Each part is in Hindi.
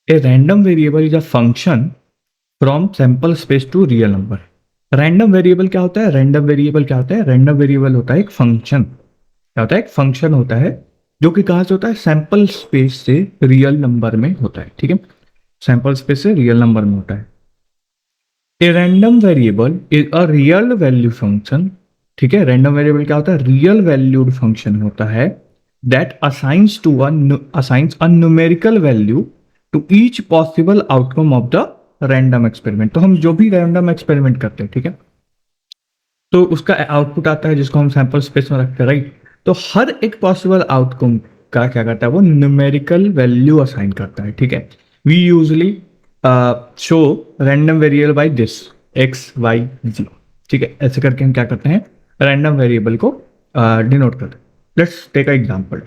A random variable is a function from sample space to real number. Random variable क्या होता है? रैंडम वेरिएबल क्या होता है? रैंडम वेरिएबल होता है एक फंक्शन। क्या होता है? एक फंक्शन होता है जो कि कहाँ से होता है? सैंपल स्पेस से रियल नंबर में होता है। ठीक है, सैंपल स्पेस से रियल नंबर में होता है। ए random variable is a real value function. ठीक है, रैंडम वेरिएबल क्या होता है? रियल वैल्यूड फंक्शन होता है that assigns a numerical value to each possible outcome of the random experiment. तो हम जो भी रैंडम एक्सपेरिमेंट करते हैं, ठीक है, तो उसका आउटपुट आता है जिसको हम सैंपल स्पेस में रखते हैं, राइट। तो हर एक पॉसिबल आउटकम का क्या करता है? वो न्यूमेरिकल वैल्यू असाइन करता है। ठीक है, we usually show random variable by this X Y Z. ठीक है, ऐसे करके हम क्या करते हैं? रैंडम वेरिएबल को डिनोट करते हैं। Let's take a example.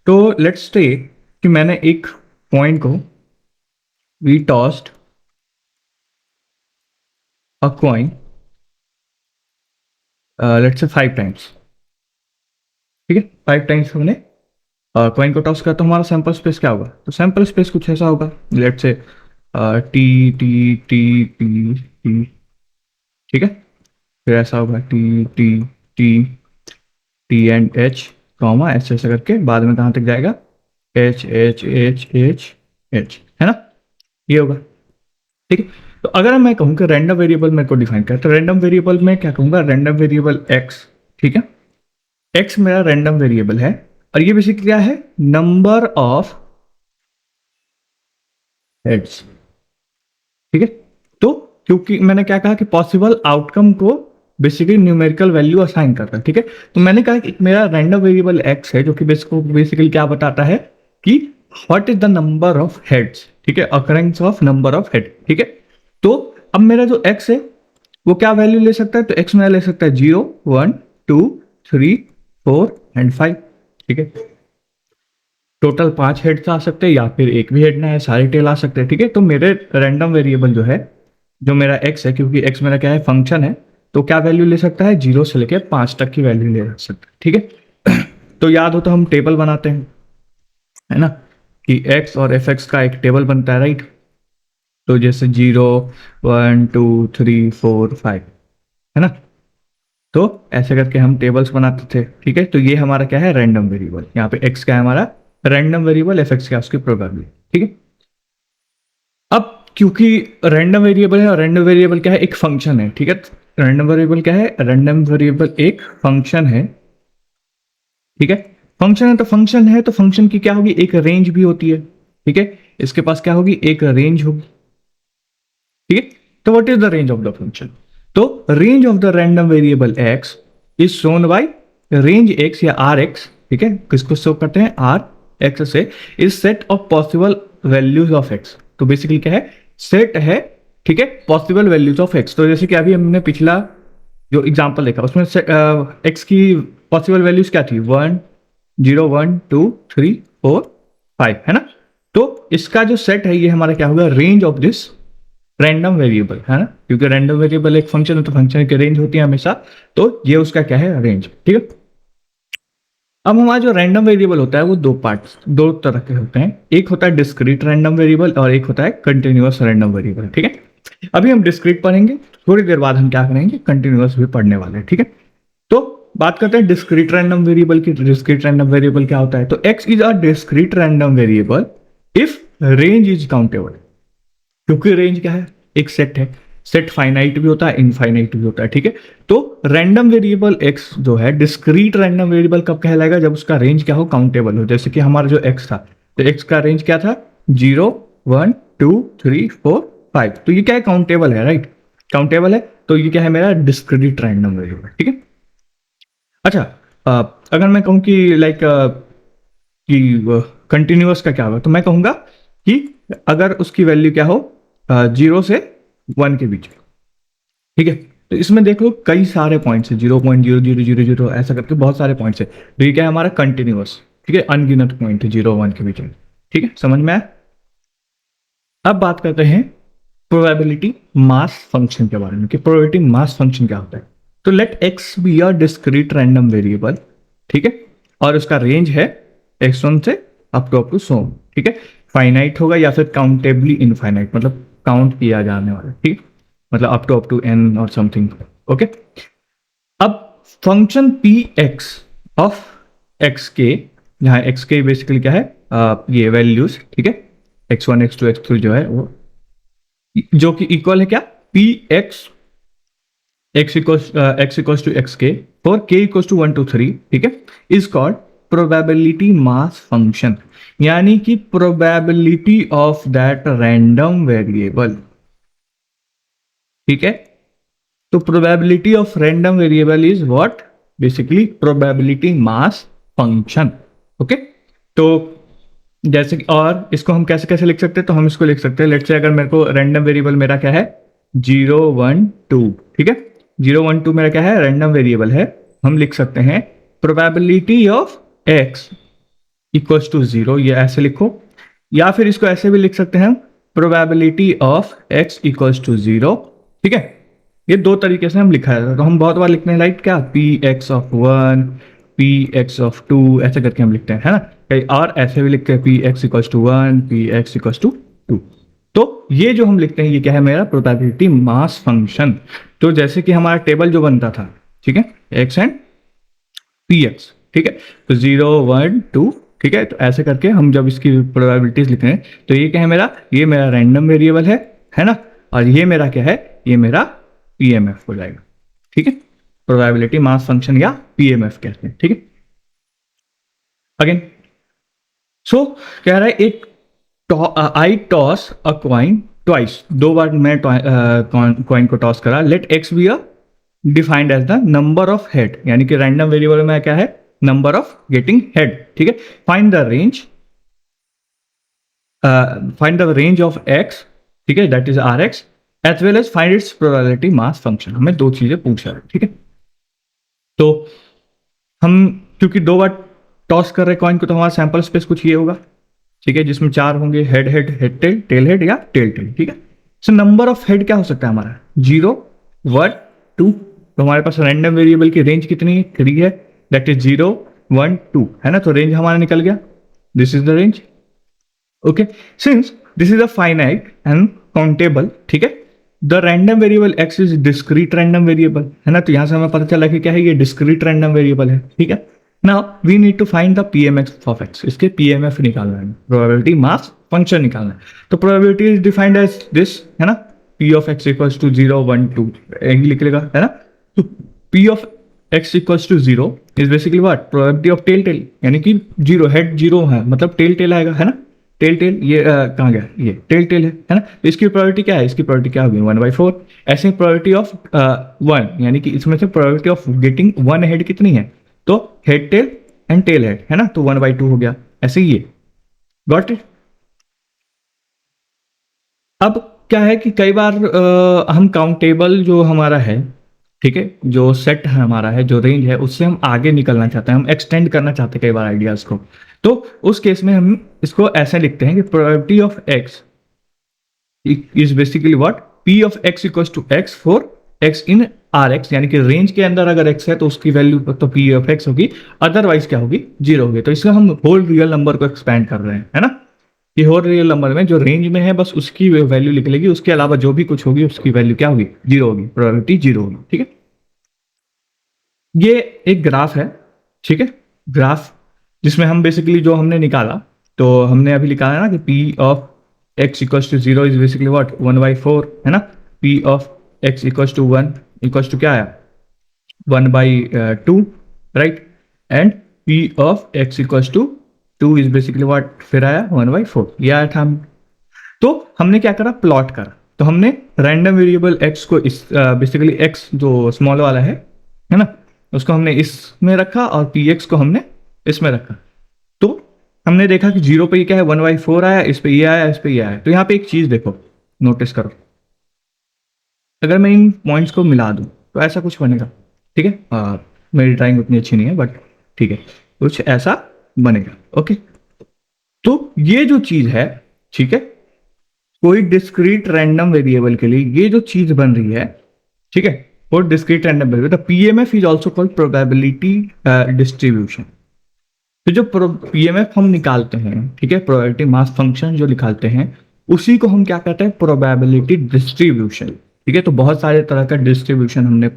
तो लेट्स टेक कि मैंने एक पॉइंट को we tossed a coin let's say 5 times. ठीक है, 5 टाइम्स हमने कॉइन को टॉस किया, तो हमारा सैंपल स्पेस क्या होगा? तो सैंपल स्पेस कुछ ऐसा होगा, लेट से T T T T T. ठीक है, फिर ऐसा होगा T T T T and H comma ऐसे ऐसे करके बाद में कहाँ तक जाएगा? H H H H H, है ना? ये होगा। ठीक है, तो अगर मैं कहूँ कि रैंडम वेरिएबल मेरे को डिफाइन कर, तो रैंडम वेरिएबल में क्या कहूँगा? Random variable x. ठीक है, एक्स मेरा रैंडम वेरिएबल है और ये बेसिकली क्या है? Number of heads. ठीक है, तो क्योंकि मैंने क्या कहा कि पॉसिबल आउटकम को बेसिकली न्यूमेरिकल वैल्यू असाइन करता है। ठीक है, तो मैंने कहा कि मेरा रैंडम वेरिएबल एक्स है जो कि बेसिकली क्या बताता है कि what is the number of heads. ठीक है, occurrence of number of head. ठीक है, तो अब मेरा जो एक्स है वो क्या वैल्यू ले सकता है? तो एक्स मेरा ले सकता है 0 1 2 3 4 एंड 5। ठीक है, टोटल 5 हेड्स आ सकते हैं या फिर एक भी हेड ना है, सारे टेल आ सकते हैं। ठीक है, तो मेरे रैंडम वेरिएबल जो है, जो मेरा एक्स है, क्योंकि एक्स मेरा क्या है? फंक्शन है, तो क्या वैल्यू ले सकता है? 0 से लेकर 5 तक की वैल्यू ले सकता है। ठीक है, तो याद हो तो हम टेबल बनाते हैं, है ना, कि एक्स और एफ एक्स का एक टेबल बनता है, राइट। तो जैसे 0 1 2 3 4 5, है ना, तो ऐसे करके हम टेबल्स बनाते थे। ठीक है, तो ये हमारा क्या है? Random variable. यहाँ पे एक्स क्या है? हमारा रैंडम वेरिएबल, एफ एक्स क्या है? उसकी प्रोबेबिलिटी। ठीक है, अब क्योंकि रैंडम वेरिएबल है और रैंडम वेरिएबल क्या है? एक फंक्शन है। ठीक है, रैंडम वेरिएबल क्या है? रैंडम वेरिएबल एक फंक्शन है। ठीक है, फंक्शन है तो फंक्शन है तो फंक्शन की क्या होगी? एक रेंज भी होती है। ठीक है, इसके पास क्या होगी? एक रेंज होगी। ठीक है, तो what is the range of the function? तो range of the random variable X is shown by range X या आर एक्स। ठीक है, किसको शो करते हैं? आर एक्स से is set of possible values of X. तो बेसिकली क्या है? सेट है, ठीक है, पॉसिबल वैल्यूज ऑफ एक्स। तो जैसे कि अभी हमने पिछला जो एग्जांपल देखा उसमें एक्स की पॉसिबल वैल्यूज क्या थी? 1 0 1 2 3 4 5, है ना। तो इसका जो सेट है ये हमारा क्या होगा? Range of this random variable, है ना, क्योंकि रैंडम वेरिएबल एक फंक्शन है तो फंक्शन की रेंज होती है हमेशा। तो ये उसका क्या है? रेंज। ठीक है, अब हमारा जो रैंडम वेरिएबल होता है वो दो तरह के होते हैं। एक होता है डिस्क्रीट रैंडम वेरिएबल और एक होता है कंटिन्यूअस रैंडम वेरिएबल। ठीक है, अभी हम डिस्क्रीट पढ़ेंगे, थोड़ी देर बाद हम क्या करेंगे? कंटिन्यूअस भी पढ़ने वाले हैं। ठीक है, तो बात करते हैं डिस्क्रीट रैंडम वेरिएबल की। डिस्क्रीट रैंडम वेरिएबल क्या होता है? तो x is a discrete random variable if range is countable. क्योंकि रेंज क्या है? एक सेट है, सेट फाइनाइट भी होता है, इनफाइनाइट भी होता है। ठीक है, तो रैंडम वेरिएबल एक्स जो है डिस्क्रीट रैंडम वेरिएबल कब कहलाएगा? जब उसका रेंज क्या हो? काउंटेबल हो। जैसे कि हमारा जो एक्स था, तो एक्स का रेंज क्या था? 0 1 2 3 4 5। तो ये क्या है? काउंटेबल है, राइट, काउंटेबल है। तो ये क्या है? मेरा डिस्क्रीट रैंडम वेरिएबल। ठीक है, अच्छा, अगर मैं कहूँ कि लाइक कि कंटिन्यूअस का क्या होगा, तो मैं कहूंगा कि अगर उसकी वैल्यू क्या हो? 0 से 1 के बीच। ठीक है, तो इसमें देख लो कई सारे पॉइंट्स है, 0.0000 ऐसा करके बहुत सारे पॉइंट्स है। तो ये क्या है? हमारा कंटिन्यूअस। ठीक है, अनगिनत पॉइंट है 0 1 के बीच में। ठीक है, समझ में आया? अब बात करते हैं प्रोबेबिलिटी मास फंक्शन के बारे में कि प्रोबेबिलिटी मास फंक्शन क्या होता है। तो let X be a discrete random variable. ठीक है, और उसका रेंज है x1 से अप टू सो। ठीक है, फाइनाइट होगा या फिर काउंटेबली इनफाइनाइट, मतलब काउंट किया जाने वाला, ठीक, मतलब अप टू एन और समथिंग। ओके, अब function P x of x के, जहां एक्स के बेसिकली क्या है, ये वैल्यूज, ठीक है, x1 x2 x3 जो है वो, जो कि इक्वल है क्या, P X x equals to X के for k equals to 1 to 3, ठीक है, is called probability mass function, यानी कि probability of that random variable, ठीक है। तो probability of random variable is what, basically probability mass function. Okay, तो जैसे कि, और इसको हम कैसे कैसे लिख सकते हैं, तो हम इसको लिख सकते हैं, लेट्स से अगर मेरे को रैंडम वेरिएबल मेरा क्या है, 0 1 2, ठीक है, 0 1 2 मेरा क्या है, रैंडम वेरिएबल है, हम लिख सकते हैं probability of x equals to 0, ये ऐसे लिखो, या फिर इसको ऐसे भी लिख सकते हैं हम, probability of x equals to 0, ठीक है। ये दो तरीके से हम लिखा है, तो हम बहुत बार लिखते हैं लाइक क्या, P x of 1, P x of 2, ऐसे करके हम लिखते हैं, है ना, कई और ऐसे भी लिखते हैं, P X equals to 1, P X equals to 2। तो ये जो हम लिखते हैं ये क्या है, मेरा प्रोबेबिलिटी मास फंक्शन। तो जैसे कि हमारा टेबल जो बनता था, ठीक है, एक्स एंड पी एक्स, ठीक है, तो 0 1 2, ठीक है, तो ऐसे करके हम जब इसकी प्रोबेबिलिटीज लिखते हैं, तो ये क्या है मेरा, ये मेरा रैंडम वेरिएबल है ना, और ये मेरा क्या है, ये मेरा पीएमएफ हो जाएगा, ठीक है, प्रोबेबिलिटी मास फंक्शन या पीएमएफ कहते हैं, ठीक है। अगेन, सो कह रहा है एक I toss a coin twice, दो बार मैं क्वाइन को टॉस करा, let X be a defined as the number of head, यानी कि रैंडम वेरिएबल में क्या है, नंबर ऑफ गेटिंग हेड, ठीक है, find the range of X, ठीक है, that is R X, as well as find its probability mass function. हमें दो चीजें पूछा है, ठीक है, तो हम क्योंकि दो बार टॉस कर रहे कॉइन को, तो हमारा सैंपल स्पेस कुछ ये होगा, ठीक है, जिसमें चार होंगे, head head head tail, tail head या टेल टेल, ठीक है। सो नंबर ऑफ हेड क्या हो सकता है हमारा, 0 1 2, तो हमारे पास रैंडम वेरिएबल की रेंज कितनी है, 3 है, दैट इज 0 1 2, है ना, तो रेंज हमारा निकल गया, this is the range. Okay, since this is a finite and countable, ठीक है, the random variable X is discrete random variable, है ना, तो यहां से हमें पता चला कि क्या है, ये डिस्क्रीट रैंडम वेरिएबल है, ठीक है। Now we need to find the PMF of X, इसके पीएमएफ निकालना है, प्रोबेबिलिटी मास फंक्शन निकालना है। तो probability is defined as this, है ना, P of X equals to 0 1 2, यही लिख लेगा, है ना। तो P of X equals to 0 is basically what, probability of tail tail, यानी कि 0 हेड 0 है, मतलब टेल टेल आएगा, है ना, टेल टेल, ये कहाँ गया, ये टेल टेल है ना, तो इसकी प्रोबेबिलिटी क्या है, इसकी प्रोबेबिलिटी क्या होगी, 1/4। ऐसे प्रोबेबिलिटी ऑफ 1, यानी कि इसमें से प्रोबेबिलिटी ऑफ गेटिंग 1 हेड कितनी है, तो head tail and tail head, है ना, तो 1/2 हो गया, ऐसे ही ये, गॉट इट। अब क्या है कि कई बार हम काउंटेबल जो हमारा है, ठीक है, जो सेट है हमारा है, जो रेंज है, उससे हम आगे निकलना चाहते हैं, हम एक्सटेंड करना चाहते हैं कई बार आइडियाज को, तो उस केस में हम इसको ऐसे लिखते हैं कि probability of X is basically what, P of X equals to X for X in R X, यानी कि रेंज के अंदर अगर एक्स है तो उसकी वैल्यू तो पी ऑफ एक्स होगी, अदरवाइज क्या होगी, 0 होगी। तो इसका हम होल रियल नंबर को एक्सपैंड कर रहे हैं, है ना, कि होल रियल नंबर में जो रेंज में है बस उसकी वैल्यू लिख लेगी, उसके अलावा जो भी कुछ होगी उसकी वैल्यू क्या होगी, 0 होगी, प्रोबेबिलिटी 0 होगी, ठीक है। ये एक ग्राफ है, ठीक है, ग्राफ जिसमें हम बेसिकली जो हमने निकाला, तो हमने अभी निकाला ना कि P of X equals to 0 is basically what, 1/4, है ना, P of X equals to 1 equals to क्या आया, 1/2, right, and P of X equals to 2 is basically what, फिर आया 1/4, ये आया था हम। तो हमने क्या करा, प्लॉट करा, तो हमने रैंडम वेरिएबल एक्स को इस बेसिकली एक्स जो स्मॉल वाला है ना, उसको हमने इसमें रखा और पी एक्स को हमने इसमें रखा। तो हमने देखा कि 0 पे ये क्या है, 1/4 आया, इस पे ये आया, इस पे ये आया। तो यहाँ पे एक चीज देखो, नोटिस करो, अगर मैं इन पॉइंट्स को मिला दूं तो ऐसा कुछ बनेगा, ठीक है, मेरी ड्राइंग उतनी अच्छी नहीं है बट ठीक है, कुछ ऐसा बनेगा। ओके, तो ये जो चीज है, ठीक है, कोई डिस्क्रीट रैंडम वेरिएबल के लिए ये जो चीज बन रही है, ठीक है, और discrete random variable, the PMF is also called probability distribution. तो जो पीएमएफ हम निकालते हैं, ठीक है, प्रोबेबिलिटी मास फंक्शन जो निकालते हैं, उसी को हम क्या कहते हैं, प्रोबेबिलिटी डिस्ट्रीब्यूशन। ठीक है, तो बहुत सारे तरह का डिस्ट्रीब्यूशन हमने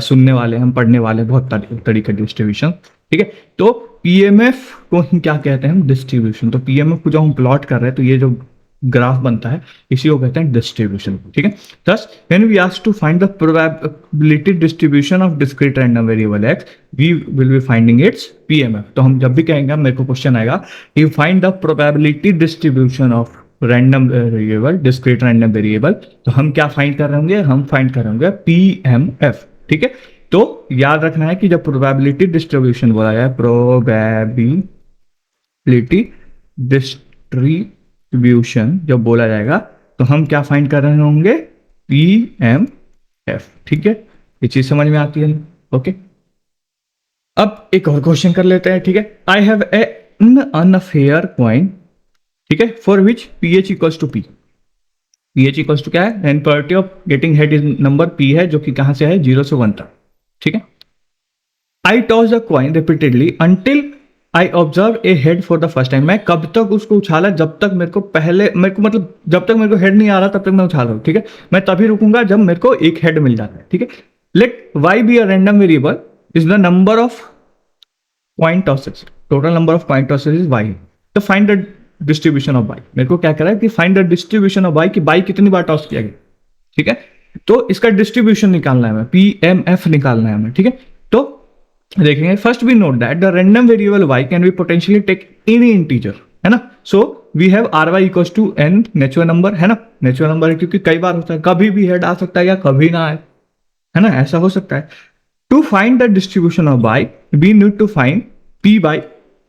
सुनने वाले, हम पढ़ने वाले बहुत तरीके डिस्ट्रीब्यूशन। ठीक है, तो पीएमएफ को हम क्या कहते हैं, हम डिस्ट्रीब्यूशन। तो पीएमएफ को जो हम प्लॉट कर रहे हैं, तो ये जो ग्राफ बनता है इसी को कहते हैं डिस्ट्रीब्यूशन। ठीक है, thus when we ask to find the probability distribution of discrete random variable x, we will be finding its PMF। तो हम जब भी कहेंगे, मेरे को क्वेश्चन आएगा, you find the probability distribution of random variable, discrete random variable, तो हम क्या फाइंड कर रहे होंगे, हम फाइंड कर रहे होंगे PMF। ठीक है, तो याद रखना है कि जब प्रोबेबिलिटी डिस्ट्रीब्यूशन बोला जाए, प्रोबेबिलिटी डिस्ट्रीब्यूशन जब बोला जाएगा, तो हम क्या फाइंड कर रहे होंगे, PMF। ठीक है, ये चीज समझ में आती है। ओके, अब एक और क्वेश्चन कर लेते हैं। ठीक है, I have an unfair coin, ठीक है, for which PH equals to P. PH equals to क्या है, an probability of getting head is number P है, जो कि कहां से है, 0 से 1 तक। ठीक है, I toss the coin repeatedly until I observe a head for the first time. मैं कब तक उसको उछाला, जब तक मेरे को मतलब जब तक मेरे को हेड नहीं आ रहा तब तक मैं उछाल रहा हूं। ठीक है, मैं तभी रुकूंगा जब मेरे को एक हेड मिल जाता है। ठीक है, let Y be a random variable is the number of coin tosses, total number of coin tosses is Y. तो find the distribution of Y. मेरे को क्या करा है कि find the distribution of Y, कि बाई कितनी बार टॉस किया गया। ठीक है, तो इसका डिस्ट्रीब्यूशन निकालना है हमें, पीएमएफ निकालना है हमें। ठीक है, तो देखेंगे, first we note that the random variable y can be potentially take any integer, है ना। So we have R Y equals to an natural number, है ना, नेचुरल नंबर है क्योंकि कई बार होता है, कभी भी हेड आ सकता है या कभी ना आए, है ना, ऐसा हो सकता है। To find the distribution of y we need to find p by,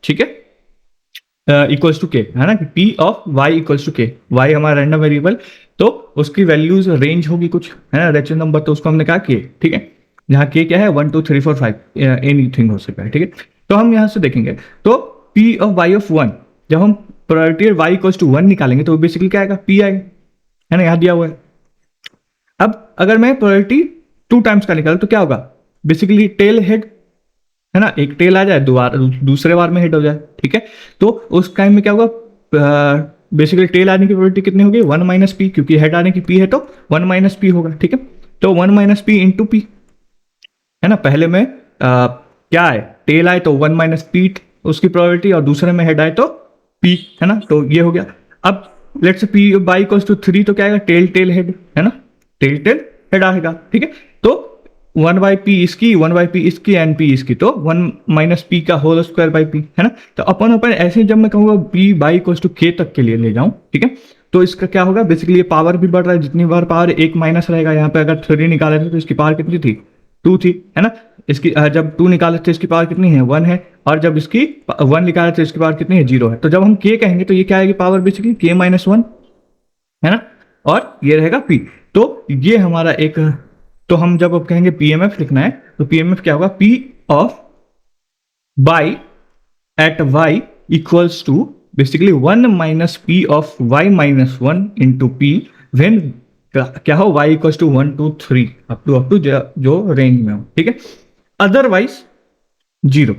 ठीक है, इक्वल्स टू के, है ना, p of y equals to K. y हमारा रैंडम वेरिएबल, तो उसकी वैल्यूज रेंज होगी कुछ, है ना, नेचुरल नंबर, तो उसको हमने कहा के। ठीक है, जहां के क्या है, 1 2 3 4 5 एनीथिंग हो सकता है। ठीक है, तो हम यहां से देखेंगे, तो p ऑफ y ऑफ 1, जब हम प्रोबेबिलिटी y इक्वल्स टू 1 निकालेंगे तो बेसिकली क्या आएगा, p आएगा, है ना, यहां दिया हुआ है। अब अगर मैं प्रोबेबिलिटी 2 टाइम्स का निकालूं तो क्या होगा, बेसिकली टेल हेड, है ना, एक टेल आ जाए, दूसरे बार में हेड हो जाए। ठीक है, तो उस टाइम में क्या होगा, बेसिकली टेल आने की प्रोबेबिलिटी कितनी होगी, 1 माइनस पी, क्योंकि हेड आने की p है तो 1 माइनस पी होगा। ठीक है, तो 1 माइनस पी इंटू पी, है ना, पहले में क्या है, टेल आए तो 1 माइनस पी उसकी प्रोबेबिलिटी, और दूसरे में हेड आए तो p, है ना, तो ये हो गया। अब let's say p by equals to 3, तो क्या आएगा, टेल टेल हेड, है ना, टेल टेल हेड आएगा। ठीक है, तो 1 बाई पी इसकी, 1 बाई पी इसकी, एंड पी इसकी, तो 1 माइनस पी का होल स्क्वायर बाई पी, है ना। तो अपन ऐसे जब मैं कहूँगा p बाई इक्वल्स टू के तक के लिए ले जाऊं, ठीक है, तो इसका क्या होगा, बेसिकली ये पावर भी बढ़ रहा है, जितनी बार पावर 1 माइनस रहेगा, यहाँ पे अगर 3 निकाले थे तो इसकी पावर कितनी थी, 2 थी, है ना, इसकी जब 2 निकाले थे इसकी पावर कितनी है, 1 है, और जब इसकी 1 निकाले थे इसकी पावर कितनी है, 0 है। तो जब हम k कहेंगे तो ये क्या आएगी, पावर बेसिकली k माइनस 1, है ना, और ये रहेगा p। तो ये हमारा एक, तो हम जब अब कहेंगे पीएमएफ लिखना है, तो पीएमएफ क्या होगा, p of by at y equals to basically 1 minus P of y minus 1 into P, when क्या हो, y equals to 1 2 3 up to जो रेंज में हो। ठीक है, अदरवाइज 0,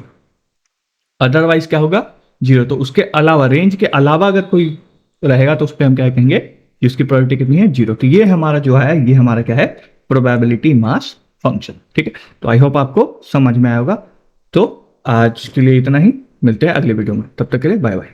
अदरवाइज क्या होगा, 0। तो उसके अलावा, रेंज के अलावा अगर कोई रहेगा तो उस पर हम क्या कहेंगे, जिसकी प्रोबेबिलिटी कितनी है, 0। तो ये हमारा जो है, ये हमारा क्या है, प्रोबेबिलिटी मास फंक्शन। ठीक है, तो आई होप आपको समझ में आया होगा। तो आज के लिए इतना ही, मिलते हैं अगले वीडियो में, तब तक के लिए बाय बाय।